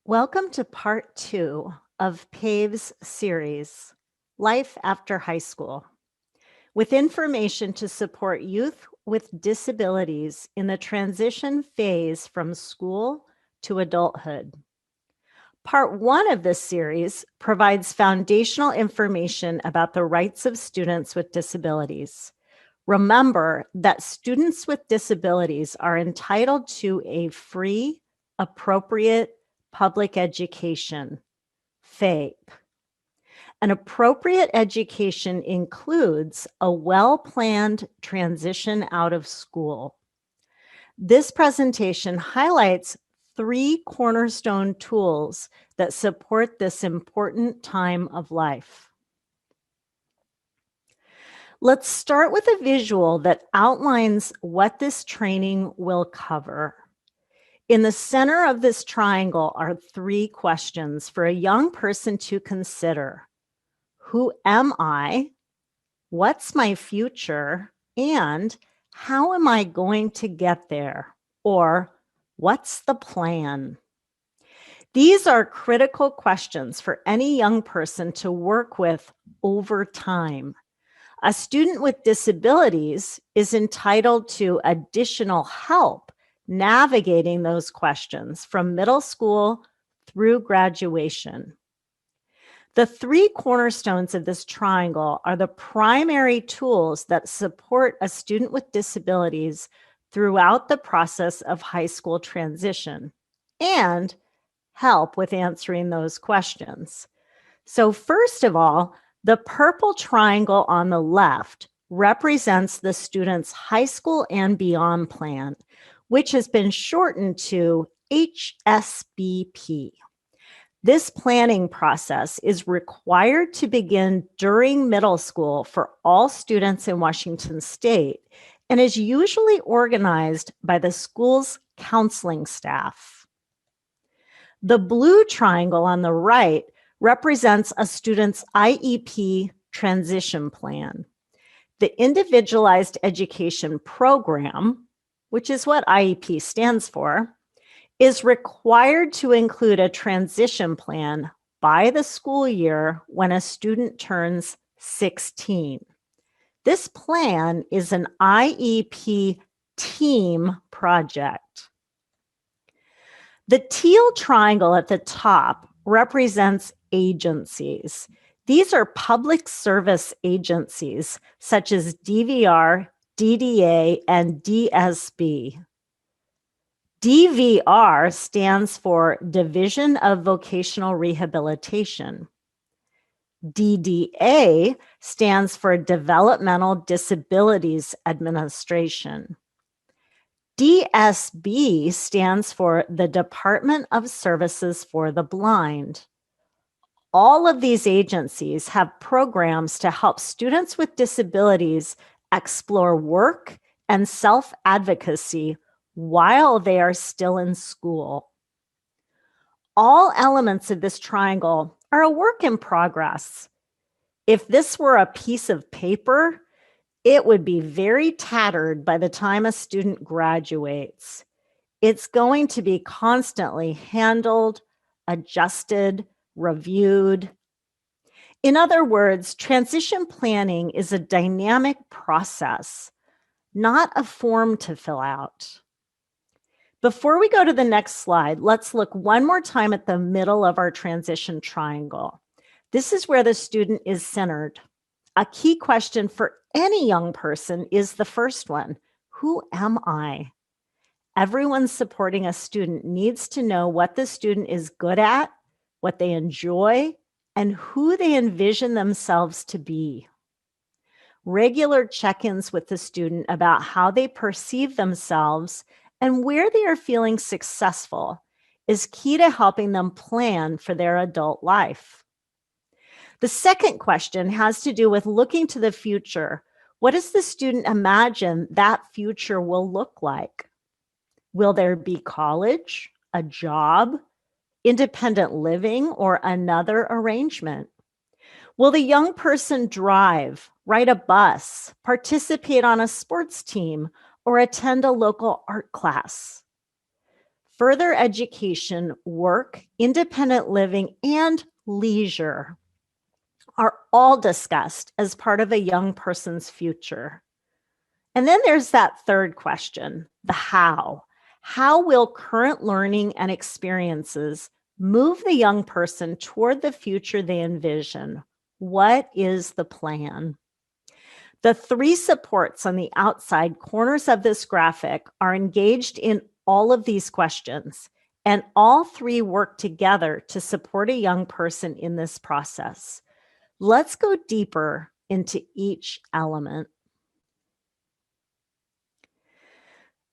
Welcome to part 2 of Pave's series, Life After High School, with information to support youth with disabilities in the transition phase from school to adulthood. Part 1 of this series provides foundational information about the rights of students with disabilities. Remember that students with disabilities are entitled to a free, appropriate public education, FAPE. An appropriate education includes a well-planned transition out of school. This presentation highlights 3 cornerstone tools that support this important time of life. Let's start with a visual that outlines what this training will cover. In the center of this triangle are 3 questions for a young person to consider. Who am I? What's my future? And how am I going to get there? Or what's the plan? These are critical questions for any young person to work with over time. A student with disabilities is entitled to additional help navigating those questions from middle school through graduation. The 3 cornerstones of this triangle are the primary tools that support a student with disabilities throughout the process of high school transition and help with answering those questions. So first of all, the purple triangle on the left represents the student's high school and beyond plan, which has been shortened to HSBP. This planning process is required to begin during middle school for all students in Washington State and is usually organized by the school's counseling staff. The blue triangle on the right represents a student's IEP Transition Plan. The Individualized Education Program, which is what IEP stands for, is required to include a transition plan by the school year when a student turns 16. This plan is an IEP team project. The teal triangle at the top represents agencies. These are public service agencies such as DVR, DDA, and DSB. DVR stands for Division of Vocational Rehabilitation. DDA stands for Developmental Disabilities Administration. DSB stands for the Department of Services for the Blind. All of these agencies have programs to help students with disabilities explore work and self-advocacy while they are still in school. All elements of this triangle are a work in progress. If this were a piece of paper, it would be very tattered by the time a student graduates. It's going to be constantly handled, adjusted, reviewed. In other words, transition planning is a dynamic process, not a form to fill out. Before we go to the next slide, let's look one more time at the middle of our transition triangle. This is where the student is centered. A key question for any young person is the first one: who am I? Everyone supporting a student needs to know what the student is good at, what they enjoy, and who they envision themselves to be. Regular check-ins with the student about how they perceive themselves and where they are feeling successful is key to helping them plan for their adult life. The second question has to do with looking to the future. What does the student imagine that future will look like? Will there be college, a job, independent living, or another arrangement? Will the young person drive, ride a bus, participate on a sports team, or attend a local art class? further education, work, independent living, and leisure are all discussed as part of a young person's future. And then there's that third question, the how. How will current learning and experiences move the young person toward the future they envision? What is the plan? The three supports on the outside corners of this graphic are engaged in all of these questions, and all three work together to support a young person in this process. Let's go deeper into each element.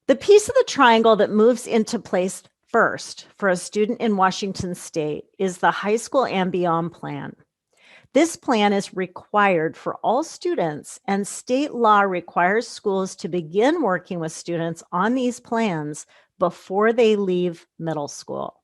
The piece of the triangle that moves into place first for a student in Washington State is the High School and Beyond Plan. This plan is required for all students, and state law requires schools to begin working with students on these plans before they leave middle school.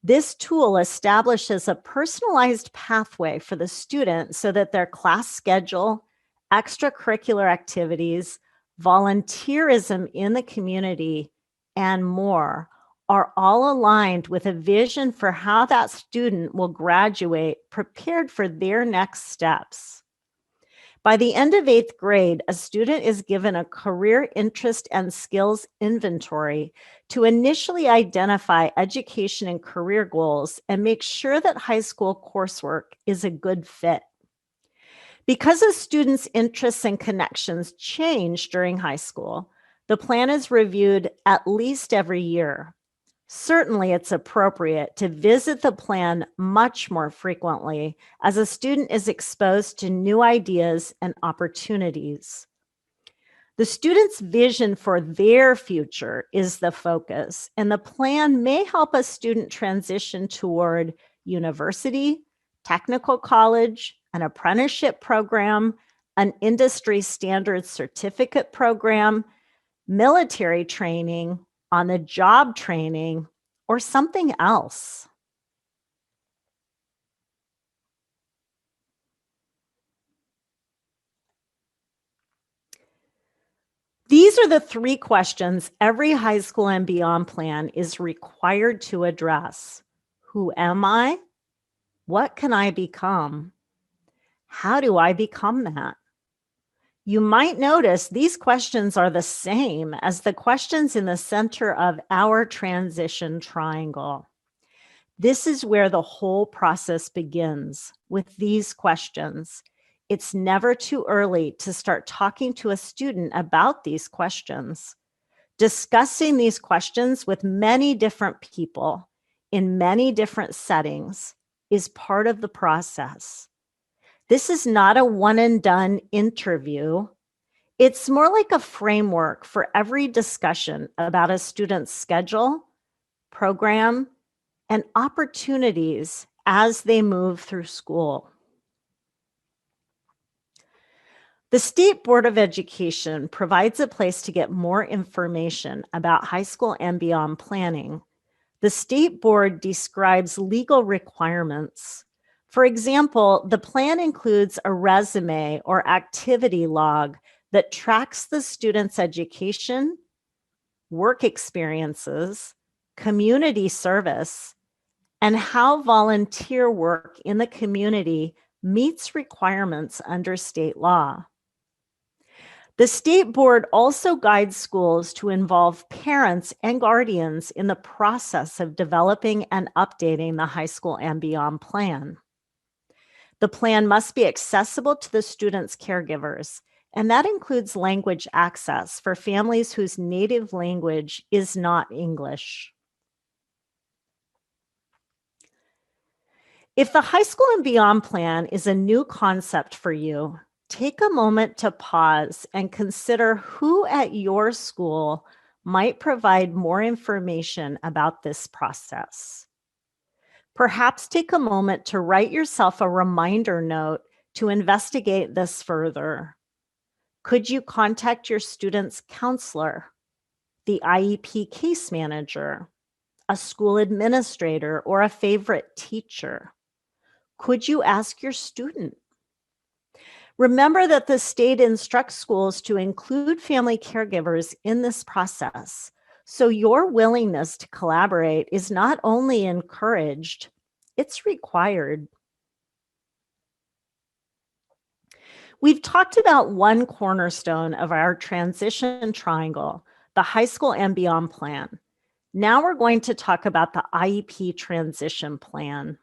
This tool establishes a personalized pathway for the student so that their class schedule, extracurricular activities, volunteerism in the community, and more are all aligned with a vision for how that student will graduate prepared for their next steps. By the end of 8th grade, a student is given a career interest and skills inventory to initially identify education and career goals and make sure that high school coursework is a good fit. Because a student's interests and connections change during high school, the plan is reviewed at least every year. Certainly, it's appropriate to visit the plan much more frequently as a student is exposed to new ideas and opportunities. The student's vision for their future is the focus, and the plan may help a student transition toward university, technical college, an apprenticeship program, an industry standard certificate program, military training, on-the-job training, or something else. These are the three questions every high school and beyond plan is required to address. Who am I? What can I become? How do I become that? You might notice these questions are the same as the questions in the center of our transition triangle. This is where the whole process begins, with these questions. It's never too early to start talking to a student about these questions. Discussing these questions with many different people in many different settings is part of the process. This is not a one and done interview. It's more like a framework for every discussion about a student's schedule, program, and opportunities as they move through school. The State Board of Education provides a place to get more information about high school and beyond planning. The State Board describes legal requirements. For example, the plan includes a resume or activity log that tracks the student's education, work experiences, community service, and how volunteer work in the community meets requirements under state law. The State Board also guides schools to involve parents and guardians in the process of developing and updating the high school and beyond plan. The plan must be accessible to the students' caregivers, and that includes language access for families whose native language is not English. If the high school and beyond plan is a new concept for you, take a moment to pause and consider who at your school might provide more information about this process. Perhaps take a moment to write yourself a reminder note to investigate this further. Could you contact your student's counselor, the IEP case manager, a school administrator, or a favorite teacher? Could you ask your student? Remember that the state instructs schools to include family caregivers in this process, So your willingness to collaborate is not only encouraged, it's required. We've talked about one cornerstone of our transition triangle, the high school and beyond plan. Now we're going to talk about the IEP transition plan.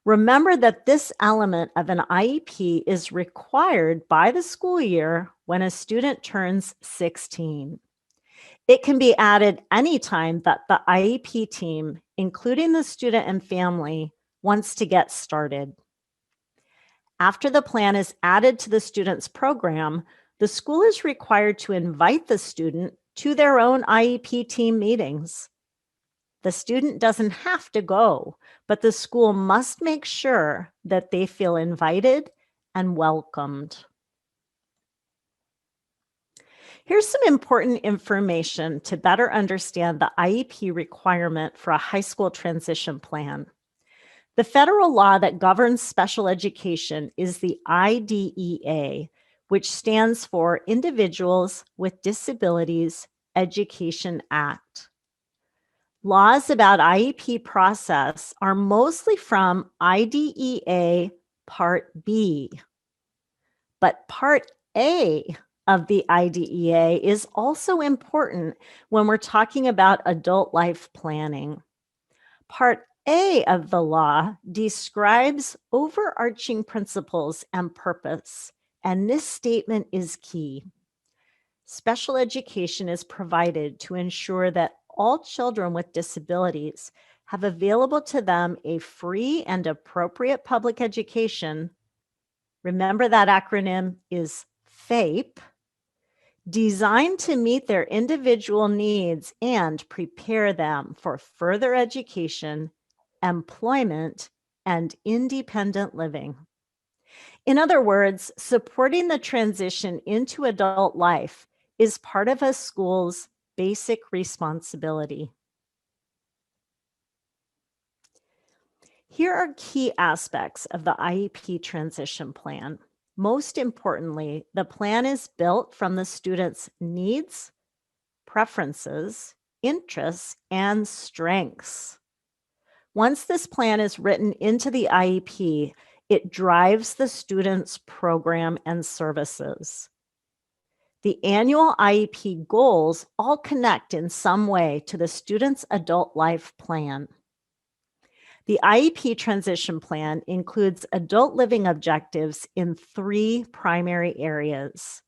Remember that this element of an IEP is required by the school year when a student turns 16. It can be added anytime that the IEP team, including the student and family, wants to get started. After the plan is added to the student's program, the school is required to invite the student to their own IEP team meetings. The student doesn't have to go, but the school must make sure that they feel invited and welcomed. Here's some important information to better understand the IEP requirement for a high school transition plan. The federal law that governs special education is the IDEA, which stands for Individuals with Disabilities Education Act. Laws about IEP process are mostly from IDEA Part B, but Part A of the IDEA is also important when we're talking about adult life planning. Part A of the law describes overarching principles and purpose, and this statement is key. Special education is provided to ensure that all children with disabilities have available to them a free and appropriate public education. Remember that acronym is FAPE, designed to meet their individual needs and prepare them for further education, employment, and independent living. In other words, supporting the transition into adult life is part of a school's basic responsibility. Here are key aspects of the IEP transition plan. Most importantly, the plan is built from the student's needs, preferences, interests, and strengths. Once this plan is written into the IEP, it drives the student's program and services. The annual IEP goals all connect in some way to the student's adult life plan. The IEP transition plan includes adult living objectives in 3 primary areas: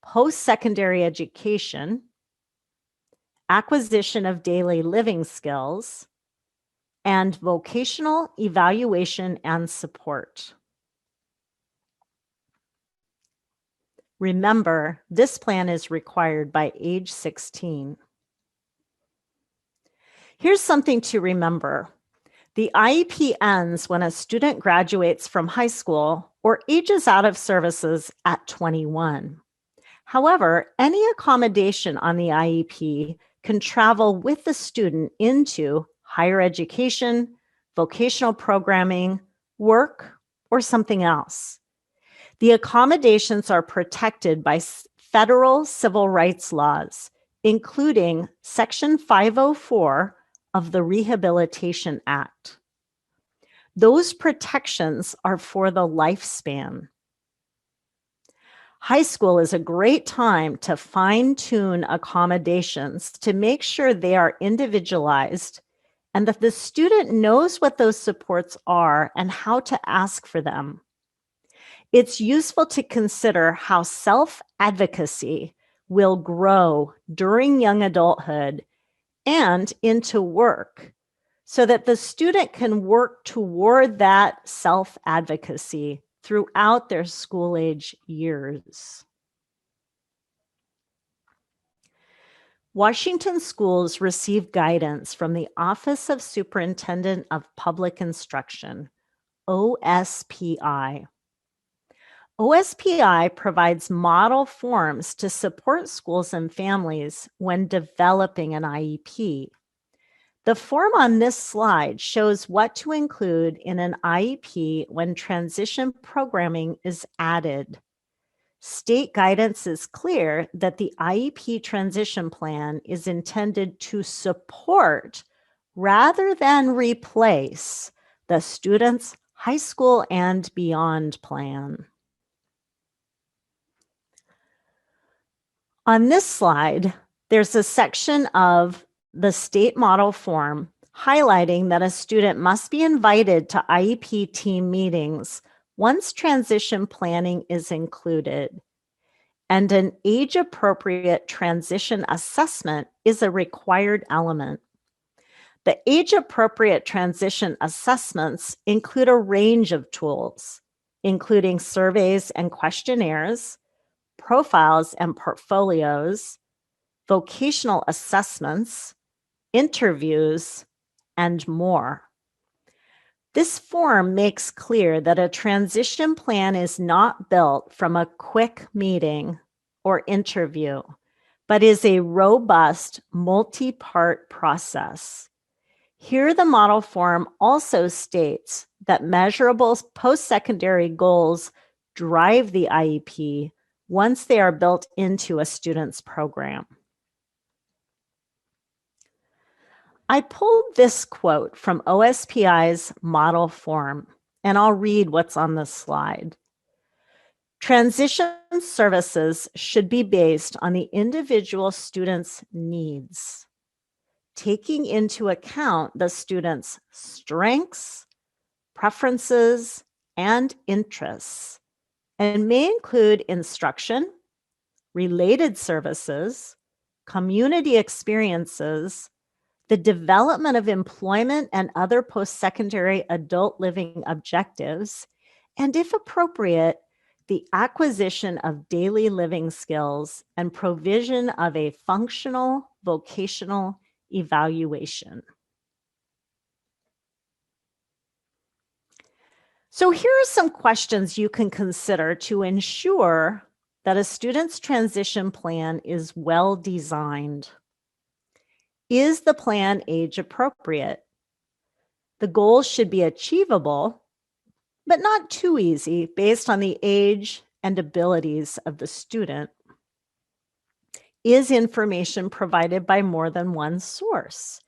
post-secondary education, acquisition of daily living skills, and vocational evaluation and support. Remember, this plan is required by age 16. Here's something to remember. The IEP ends when a student graduates from high school or ages out of services at 21. However, any accommodation on the IEP can travel with the student into higher education, vocational programming, work, or something else. The accommodations are protected by federal civil rights laws, including Section 504 of the Rehabilitation Act. Those protections are for the lifespan. High school is a great time to fine-tune accommodations to make sure they are individualized and that the student knows what those supports are and how to ask for them. It's useful to consider how self-advocacy will grow during young adulthood and into work so that the student can work toward that self-advocacy throughout their school-age years. Washington schools receive guidance from the Office of Superintendent of Public Instruction, OSPI. OSPI provides model forms to support schools and families when developing an IEP. The form on this slide shows what to include in an IEP when transition programming is added. State guidance is clear that the IEP Transition Plan is intended to support rather than replace the student's high school and beyond plan. On this slide, there's a section of the state model form highlighting that a student must be invited to IEP team meetings once transition planning is included. And an age-appropriate transition assessment is a required element. The age-appropriate transition assessments include a range of tools, including surveys and questionnaires, profiles and portfolios, vocational assessments, interviews, and more. This form makes clear that a transition plan is not built from a quick meeting or interview, but is a robust, multi-part process. Here, the model form also states that measurable post-secondary goals drive the IEP once they are built into a student's program. I pulled this quote from OSPI's model form, and I'll read what's on this slide. Transition services should be based on the individual student's needs, taking into account the student's strengths, preferences, and interests, and may include instruction, related services, community experiences, the development of employment and other post-secondary adult living objectives, and if appropriate, the acquisition of daily living skills and provision of a functional vocational evaluation. So here are some questions you can consider to ensure that a student's transition plan is well designed. Is the plan age appropriate? The goals should be achievable, but not too easy based on the age and abilities of the student. Is information provided by more than one source?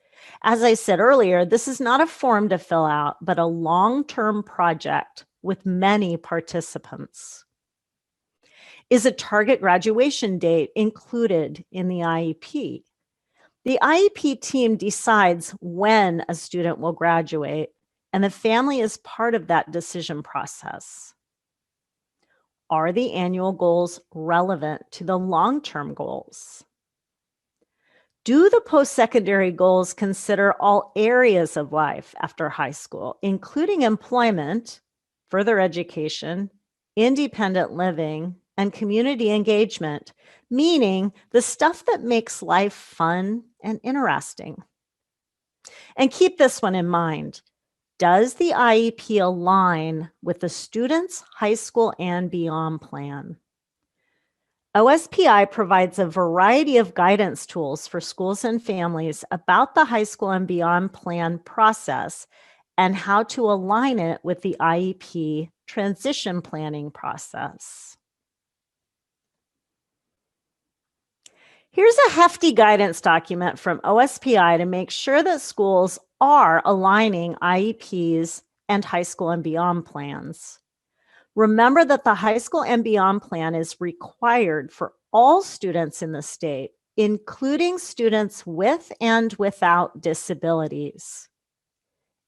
As I said earlier, this is not a form to fill out, but a long-term project with many participants. Is a target graduation date included in the IEP? The IEP team decides when a student will graduate, and the family is part of that decision process. Are the annual goals relevant to the long-term goals? Do the post-secondary goals consider all areas of life after high school, including employment, further education, independent living, and community engagement, meaning the stuff that makes life fun and interesting? And keep this one in mind. Does the IEP align with the student's high school and beyond plan? OSPI provides a variety of guidance tools for schools and families about the high school and beyond plan process and how to align it with the IEP transition planning process. Here's a hefty guidance document from OSPI to make sure that schools are aligning IEPs and high school and beyond plans. Remember that the high school and beyond plan is required for all students in the state, including students with and without disabilities.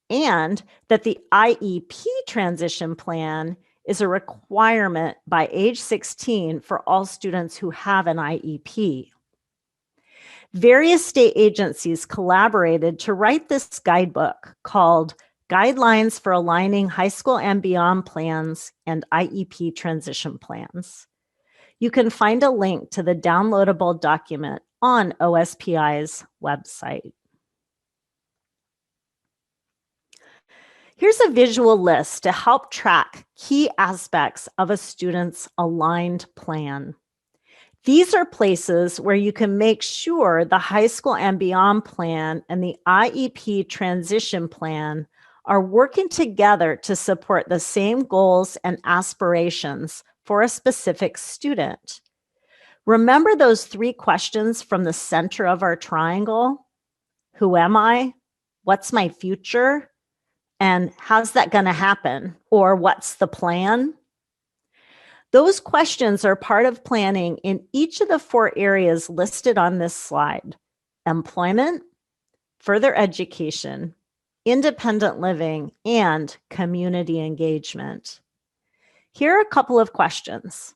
And that the IEP transition plan is a requirement by age 16 for all students who have an IEP. Various state agencies collaborated to write this guidebook called Guidelines for Aligning High School and Beyond Plans and IEP Transition Plans. You can find a link to the downloadable document on OSPI's website. Here's a visual list to help track key aspects of a student's aligned plan. These are places where you can make sure the high school and beyond plan and the IEP transition plan are working together to support the same goals and aspirations for a specific student. Remember those 3 questions from the center of our triangle? Who am I? What's my future? And how's that going to happen? Or what's the plan? Those questions are part of planning in each of the 4 areas listed on this slide: employment, further education, independent living, and community engagement. Here are a couple of questions.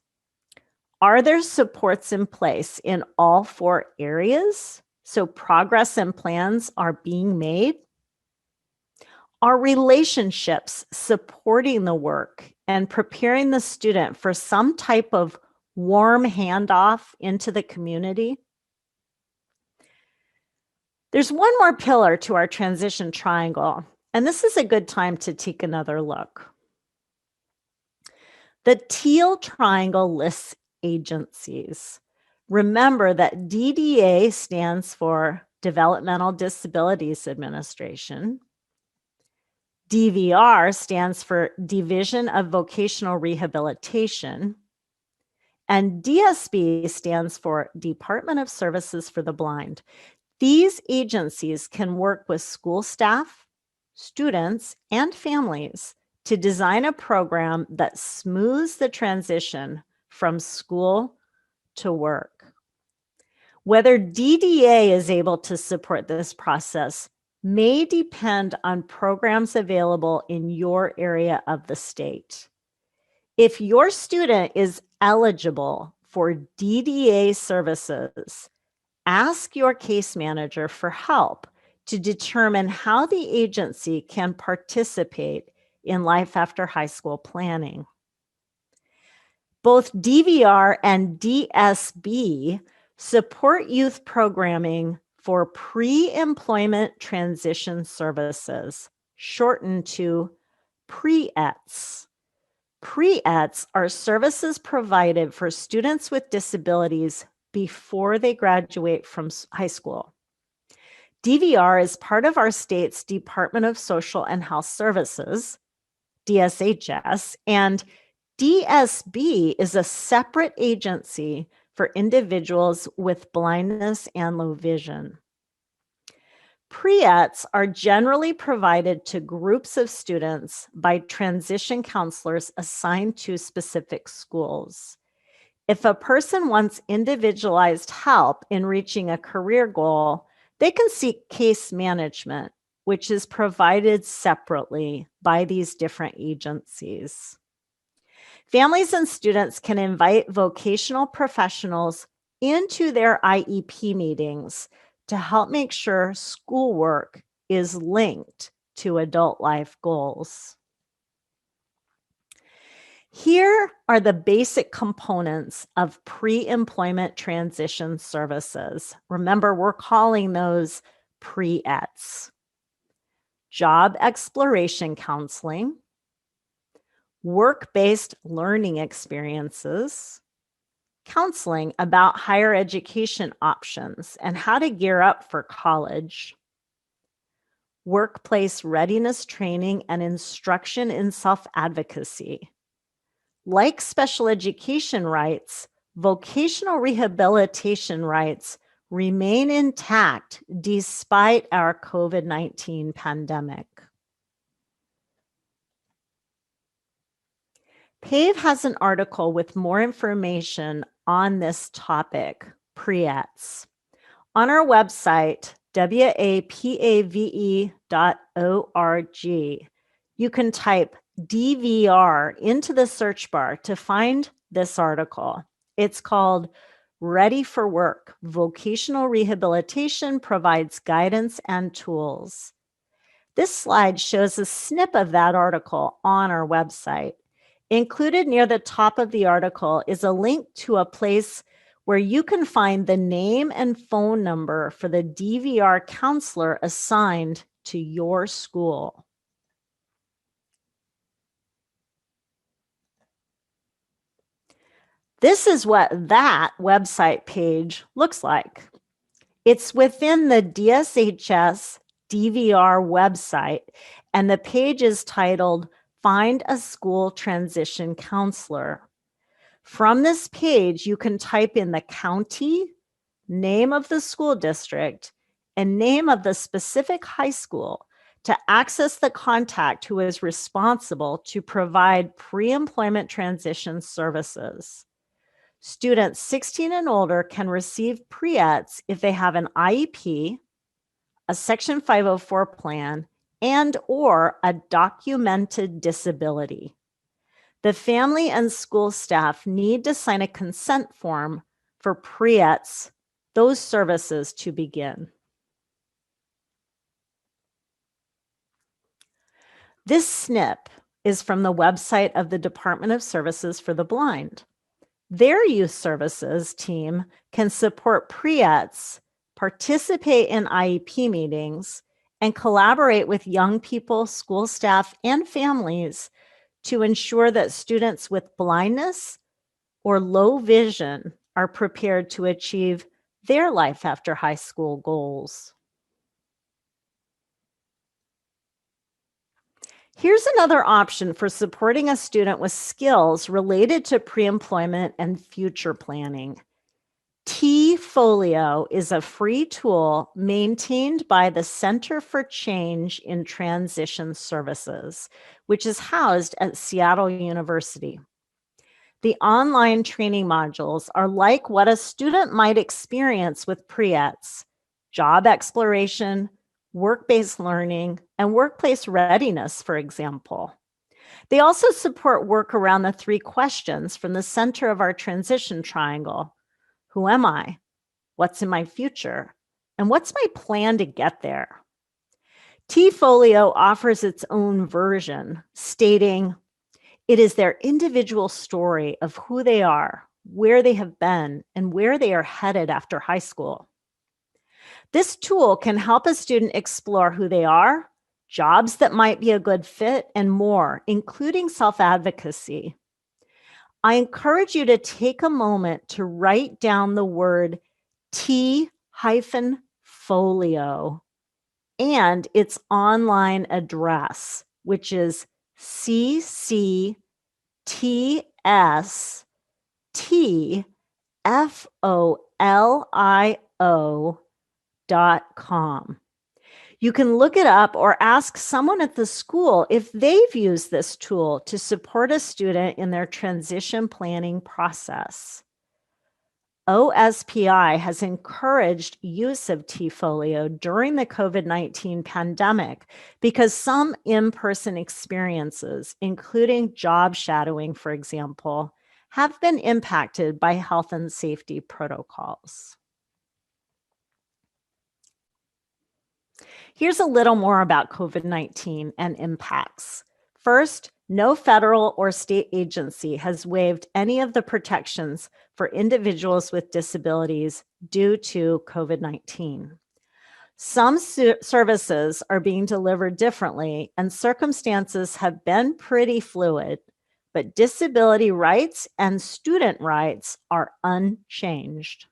Are there supports in place in all 4 areas so progress and plans are being made? Are relationships supporting the work and preparing the student for some type of warm handoff into the community? There's one more pillar to our transition triangle, and this is a good time to take another look. The teal triangle lists agencies. Remember that DDA stands for Developmental Disabilities Administration. DVR stands for Division of Vocational Rehabilitation. And DSB stands for Department of Services for the Blind. These agencies can work with school staff, students, and families to design a program that smooths the transition from school to work. Whether DDA is able to support this process may depend on programs available in your area of the state. If your student is eligible for DDA services, ask your case manager for help to determine how the agency can participate in life after high school planning. Both DVR and DSB support youth programming for pre-employment transition services, shortened to PreEts. PreEts are services provided for students with disabilities before they graduate from high school. DVR is part of our state's Department of Social and Health Services, DSHS, and DSB is a separate agency for individuals with blindness and low vision. PreEts are generally provided to groups of students by transition counselors assigned to specific schools. If a person wants individualized help in reaching a career goal, they can seek case management, which is provided separately by these different agencies. Families and students can invite vocational professionals into their IEP meetings to help make sure schoolwork is linked to adult life goals. Here are the basic components of pre-employment transition services. Remember, we're calling those PreEts. Job exploration counseling, work-based learning experiences, counseling about higher education options and how to gear up for college, workplace readiness training and instruction in self-advocacy. Like special education rights, vocational rehabilitation rights remain intact despite our COVID-19 pandemic. Pave has an article with more information on this topic, PreEts. On our website, wapave.org, you can type DVR into the search bar to find this article. It's called Ready for Work, Vocational Rehabilitation Provides Guidance and Tools. This slide shows a snip of that article on our website. Included near the top of the article is a link to a place where you can find the name and phone number for the DVR counselor assigned to your school. This is what that website page looks like. It's within the DSHS DVR website, and the page is titled Find a School Transition Counselor. From this page, you can type in the county, name of the school district, and name of the specific high school to access the contact who is responsible to provide pre-employment transition services. Students 16 and older can receive pre-ETs if they have an IEP, a Section 504 plan, and/or a documented disability. The family and school staff need to sign a consent form for pre-ETs, those services to begin. This snip is from the website of the Department of Services for the Blind. Their youth services team can support pre-ETs, participate in IEP meetings, and collaborate with young people, school staff, and families to ensure that students with blindness or low vision are prepared to achieve their life after high school goals. Here's another option for supporting a student with skills related to pre-employment and future planning. Tfolio is a free tool maintained by the Center for Change in Transition Services, which is housed at Seattle University. The online training modules are like what a student might experience with pre-ETs: job exploration, work-based learning, and workplace readiness, for example. They also support work around the 3 questions from the center of our transition triangle. Who am I? What's in my future? And what's my plan to get there? Tfolio offers its own version, stating, it is their individual story of who they are, where they have been, and where they are headed after high school. This tool can help a student explore who they are, jobs that might be a good fit, and more, including self-advocacy. I encourage you to take a moment to write down the word T-folio and its online address, which is cctfolio.com. You can look it up or ask someone at the school if they've used this tool to support a student in their transition planning process. OSPI has encouraged use of Tfolio during the COVID-19 pandemic because some in-person experiences, including job shadowing, for example, have been impacted by health and safety protocols. Here's a little more about COVID-19 and impacts. First, no federal or state agency has waived any of the protections for individuals with disabilities due to COVID-19. Some services are being delivered differently, and circumstances have been pretty fluid, but disability rights and student rights are unchanged.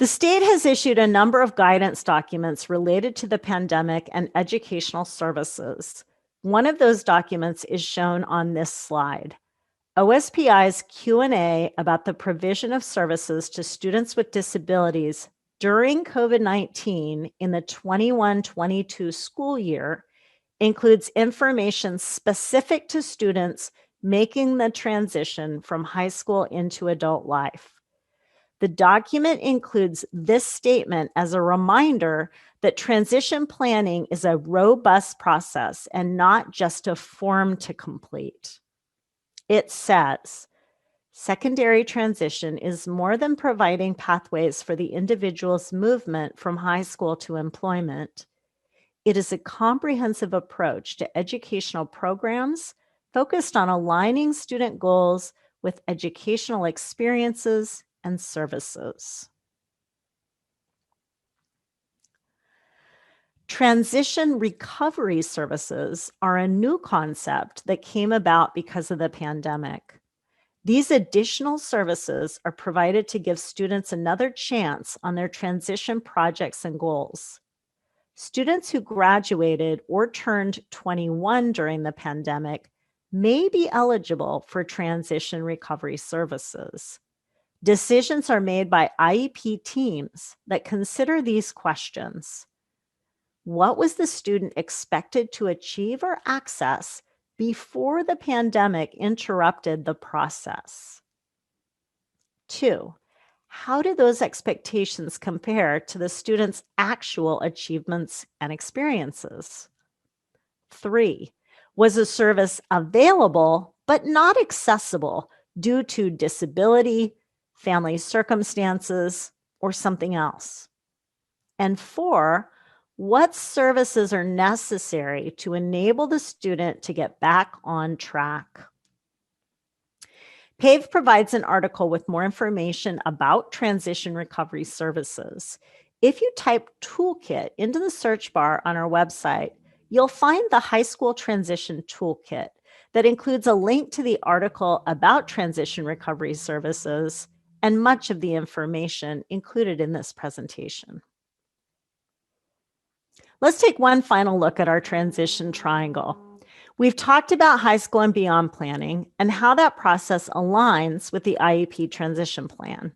The state has issued a number of guidance documents related to the pandemic and educational services. One of those documents is shown on this slide. OSPI's Q&A about the provision of services to students with disabilities during COVID-19 in the 21-22 school year includes information specific to students making the transition from high school into adult life. The document includes this statement as a reminder that transition planning is a robust process and not just a form to complete. It says, secondary transition is more than providing pathways for the individual's movement from high school to employment. It is a comprehensive approach to educational programs focused on aligning student goals with educational experiences and services. Transition recovery services are a new concept that came about because of the pandemic. These additional services are provided to give students another chance on their transition projects and goals. Students who graduated or turned 21 during the pandemic may be eligible for transition recovery services. Decisions are made by IEP teams that consider these questions. What was the student expected to achieve or access before the pandemic interrupted the process? 2, how do those expectations compare to the student's actual achievements and experiences? 3, was a service available but not accessible due to disability, family circumstances, or something else? And 4, what services are necessary to enable the student to get back on track? Pave provides an article with more information about transition recovery services. If you type toolkit into the search bar on our website, you'll find the High School Transition Toolkit that includes a link to the article about transition recovery services and much of the information included in this presentation. Let's take one final look at our transition triangle. We've talked about high school and beyond planning and how that process aligns with the IEP Transition Plan.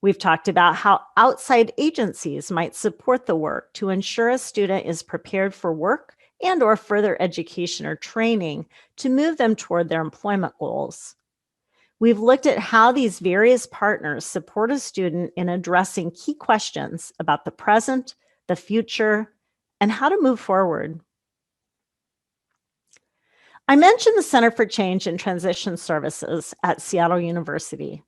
We've talked about how outside agencies might support the work to ensure a student is prepared for work and/or further education or training to move them toward their employment goals. We've looked at how these various partners support a student in addressing key questions about the present, the future, and how to move forward. I mentioned the Center for Change and Transition Services at Seattle University.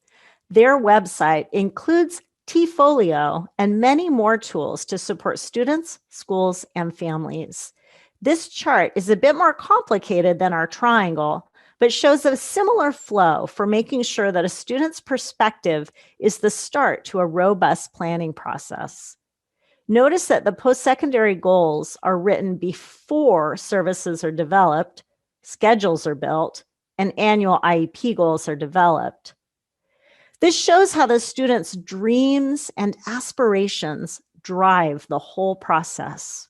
Their website includes Tfolio and many more tools to support students, schools, and families. This chart is a bit more complicated than our triangle, but shows a similar flow for making sure that a student's perspective is the start to a robust planning process. Notice that the post-secondary goals are written before services are developed, schedules are built, and annual IEP goals are developed. This shows how the student's dreams and aspirations drive the whole process.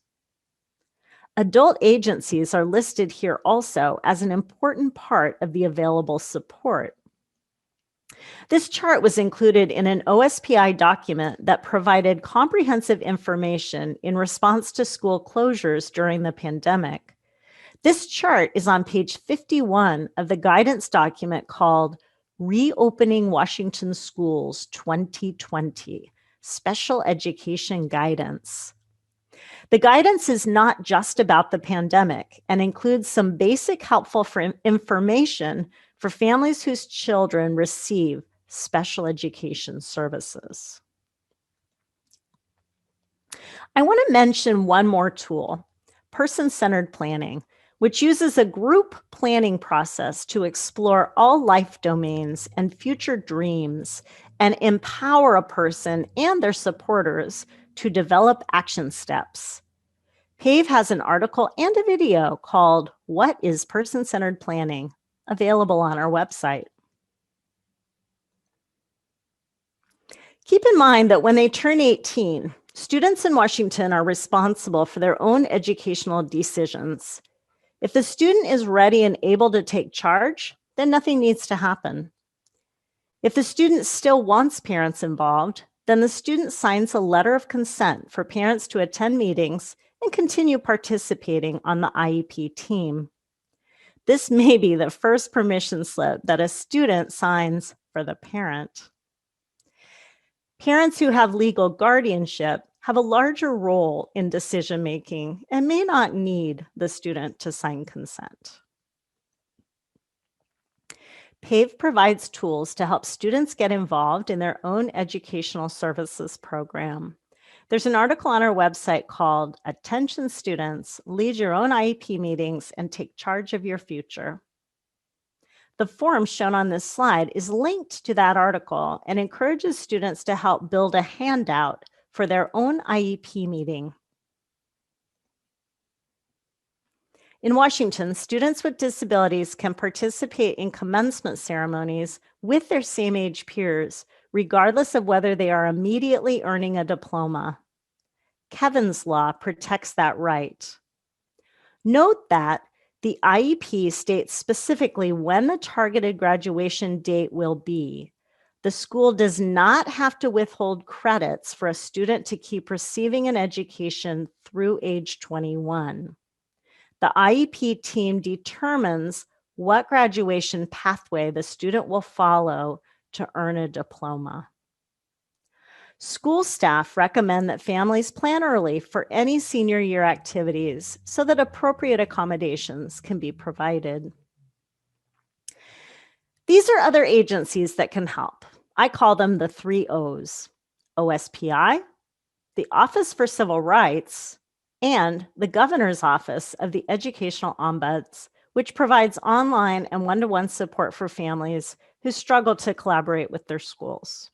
Adult agencies are listed here also as an important part of the available support. This chart was included in an OSPI document that provided comprehensive information in response to school closures during the pandemic. This chart is on page 51 of the guidance document called Reopening Washington Schools 2020, Special Education Guidance. The guidance is not just about the pandemic and includes some basic helpful information for families whose children receive special education services. I want to mention one more tool, Person-Centered Planning, which uses a group planning process to explore all life domains and future dreams and empower a person and their supporters to develop action steps. Pave has an article and a video called What is Person-Centered Planning? Available on our website. Keep in mind that when they turn 18, students in Washington are responsible for their own educational decisions. If the student is ready and able to take charge, then nothing needs to happen. If the student still wants parents involved, then the student signs a letter of consent for parents to attend meetings and continue participating on the IEP team. This may be the first permission slip that a student signs for the parent. Parents who have legal guardianship have a larger role in decision-making and may not need the student to sign consent. Pave provides tools to help students get involved in their own educational services program. There's an article on our website called Attention Students, Lead Your Own IEP Meetings and Take Charge of Your Future. The form shown on this slide is linked to that article and encourages students to help build a handout for their own IEP meeting. In Washington, students with disabilities can participate in commencement ceremonies with their same age peers, regardless of whether they are immediately earning a diploma. Kevin's Law protects that right. Note that The IEP states specifically when the targeted graduation date will be. The school does not have to withhold credits for a student to keep receiving an education through age 21. The IEP team determines what graduation pathway the student will follow to earn a diploma. School staff recommend that families plan early for any senior year activities so that appropriate accommodations can be provided. These are other agencies that can help. I call them the 3 O's: OSPI, the Office for Civil Rights, and the Governor's Office of the Educational Ombuds, which provides online and one-to-one support for families who struggle to collaborate with their schools.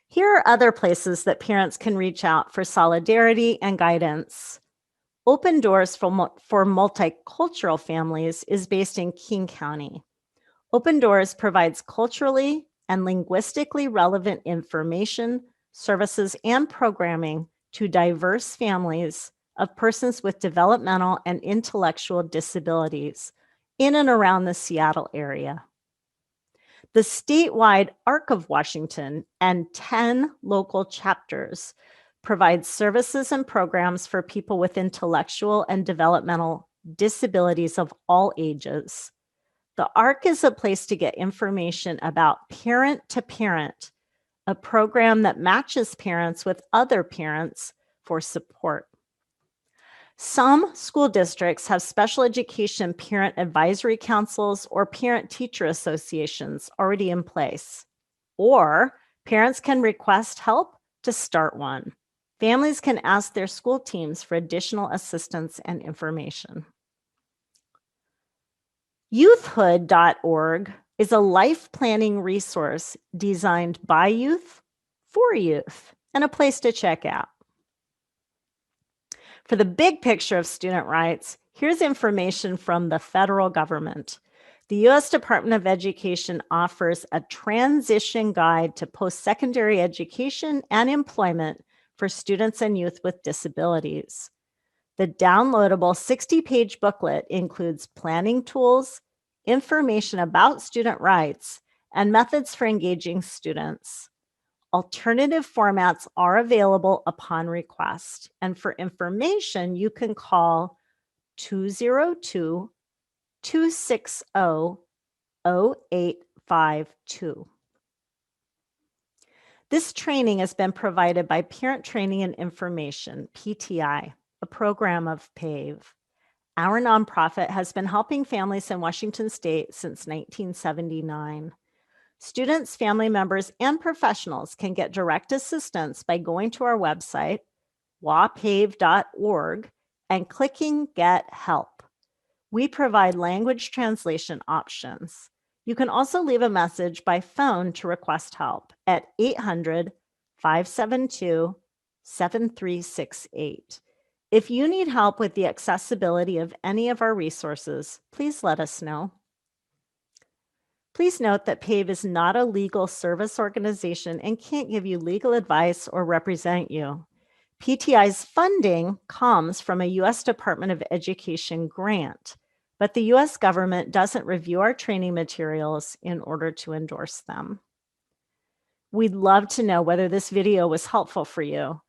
Here are other places that parents can reach out for solidarity and guidance. Open Doors for Multicultural Families is based in King County. Open Doors provides culturally and linguistically relevant information, services, and programming to diverse families of persons with developmental and intellectual disabilities in and around the Seattle area. The statewide Arc of Washington and 10 local chapters provide services and programs for people with intellectual and developmental disabilities of all ages. The Arc is a place to get information about Parent to Parent, a program that matches parents with other parents for support. Some school districts have special education parent advisory councils or parent-teacher associations already in place, or parents can request help to start one. Families can ask their school teams for additional assistance and information. Youthhood.org is a life planning resource designed by youth for youth and a place to check out. For the big picture of student rights, here's information from the federal government. The U.S. Department of Education offers a transition guide to post-secondary education and employment for students and youth with disabilities. The downloadable 60-page booklet includes planning tools, information about student rights, and methods for engaging students. Alternative formats are available upon request, and for information, you can call 202-260-0852. This training has been provided by Parent Training and Information, PTI, a program of Pave. Our nonprofit has been helping families in Washington State since 1979. Students, family members, and professionals can get direct assistance by going to our website, wapave.org, and clicking Get Help. We provide language translation options. You can also leave a message by phone to request help at 800-572-7368. If you need help with the accessibility of any of our resources, please let us know. Please note that Pave is not a legal service organization and can't give you legal advice or represent you. PTI's funding comes from a U.S. Department of Education grant, but the U.S. government doesn't review our training materials in order to endorse them. We'd love to know whether this video was helpful for you.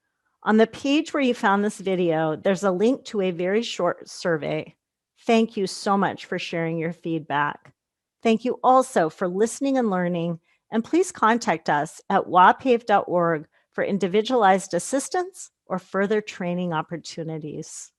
On the page where you found this video, there's a link to a very short survey. Thank you so much for sharing your feedback. Thank you also for listening and learning, and please contact us at wapave.org for individualized assistance or further training opportunities.